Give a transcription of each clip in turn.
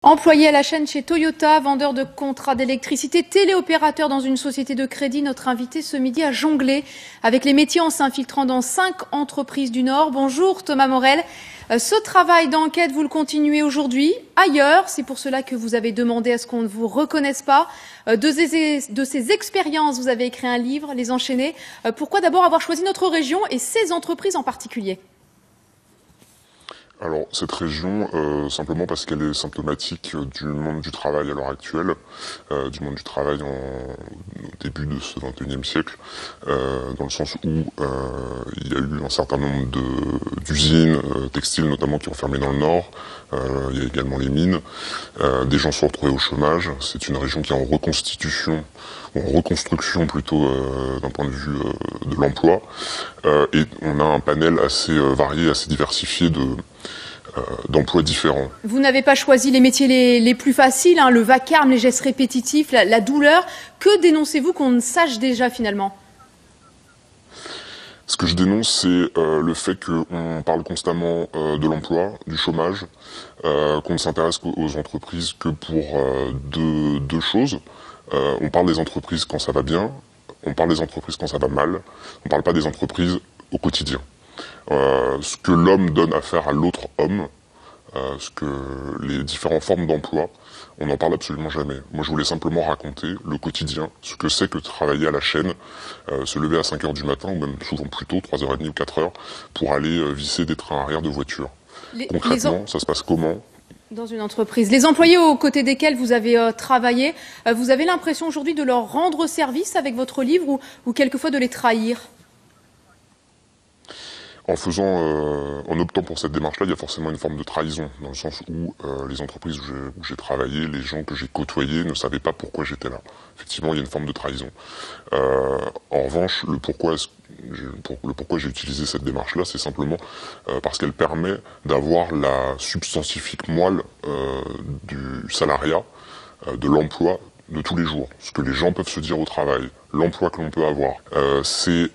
Employé à la chaîne chez Toyota, vendeur de contrats d'électricité, téléopérateur dans une société de crédit, notre invité ce midi a jonglé avec les métiers en s'infiltrant dans 5 entreprises du Nord. Bonjour Thomas Morel. Ce travail d'enquête, vous le continuez aujourd'hui ailleurs. C'est pour cela que vous avez demandé à ce qu'on ne vous reconnaisse pas. De ces expériences, vous avez écrit un livre, Les Enchaînés. Pourquoi d'abord avoir choisi notre région et ces entreprises en particulier ? Alors, cette région, simplement parce qu'elle est symptomatique du monde du travail à l'heure actuelle, du monde du travail au début de ce XXIe siècle, dans le sens où il y a eu un certain nombre d'usines textiles notamment qui ont fermé dans le Nord, il y a également les mines, des gens sont retrouvés au chômage, c'est une région qui est en reconstitution, ou en reconstruction plutôt d'un point de vue de l'emploi, et on a un panel assez varié, assez diversifié d'emplois différents. Vous n'avez pas choisi les métiers les plus faciles, le vacarme, les gestes répétitifs, la douleur. Que dénoncez-vous qu'on ne sache déjà finalement ? Ce que je dénonce, c'est le fait qu'on parle constamment de l'emploi, du chômage, qu'on ne s'intéresse aux entreprises que pour deux choses. On parle des entreprises quand ça va bien, on parle des entreprises quand ça va mal, on ne parle pas des entreprises au quotidien. Ce que l'homme donne à faire à l'autre homme, ce que les différentes formes d'emploi, on n'en parle absolument jamais. Moi, je voulais simplement raconter le quotidien, ce que c'est que travailler à la chaîne, se lever à 5 h du matin, ou même souvent plus tôt, 3 h 30 ou 4 h, pour aller visser des trains arrière de voitures. Concrètement, ça se passe comment ? Dans une entreprise. Les employés aux côtés desquels vous avez travaillé, vous avez l'impression aujourd'hui de leur rendre service avec votre livre ou quelquefois de les trahir ? En optant pour cette démarche-là, il y a forcément une forme de trahison, dans le sens où les entreprises où j'ai travaillé, les gens que j'ai côtoyés ne savaient pas pourquoi j'étais là. Effectivement, il y a une forme de trahison. En revanche, le pourquoi j'ai utilisé cette démarche-là, c'est simplement parce qu'elle permet d'avoir la substantifique moelle du salariat, de l'emploi, de tous les jours, ce que les gens peuvent se dire au travail, l'emploi que l'on peut avoir. C'est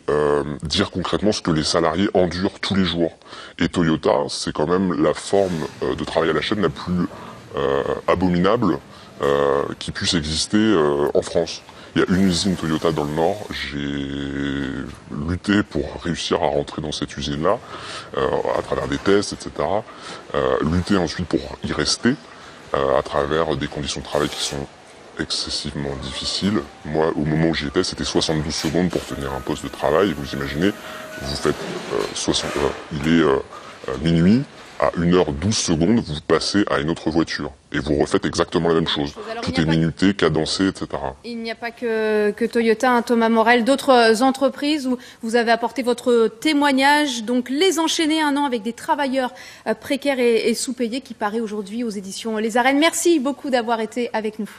dire concrètement ce que les salariés endurent tous les jours. Et Toyota, c'est quand même la forme de travail à la chaîne la plus abominable qui puisse exister en France. Il y a une usine Toyota dans le Nord, j'ai lutté pour réussir à rentrer dans cette usine-là, à travers des tests, etc. Lutter ensuite pour y rester, à travers des conditions de travail qui sont excessivement difficile. Moi, au moment où j'y étais, c'était 72 secondes pour tenir un poste de travail. Vous imaginez, vous faites il est minuit, à 1h12, vous passez à une autre voiture. Et vous refaites exactement la même chose. Alors, tout est minuté, cadencé, etc. Il n'y a pas que Toyota, Thomas Morel, d'autres entreprises où vous avez apporté votre témoignage. Donc, Les Enchaînés, un an avec des travailleurs précaires et sous-payés qui paraît aujourd'hui aux éditions Les Arènes. Merci beaucoup d'avoir été avec nous.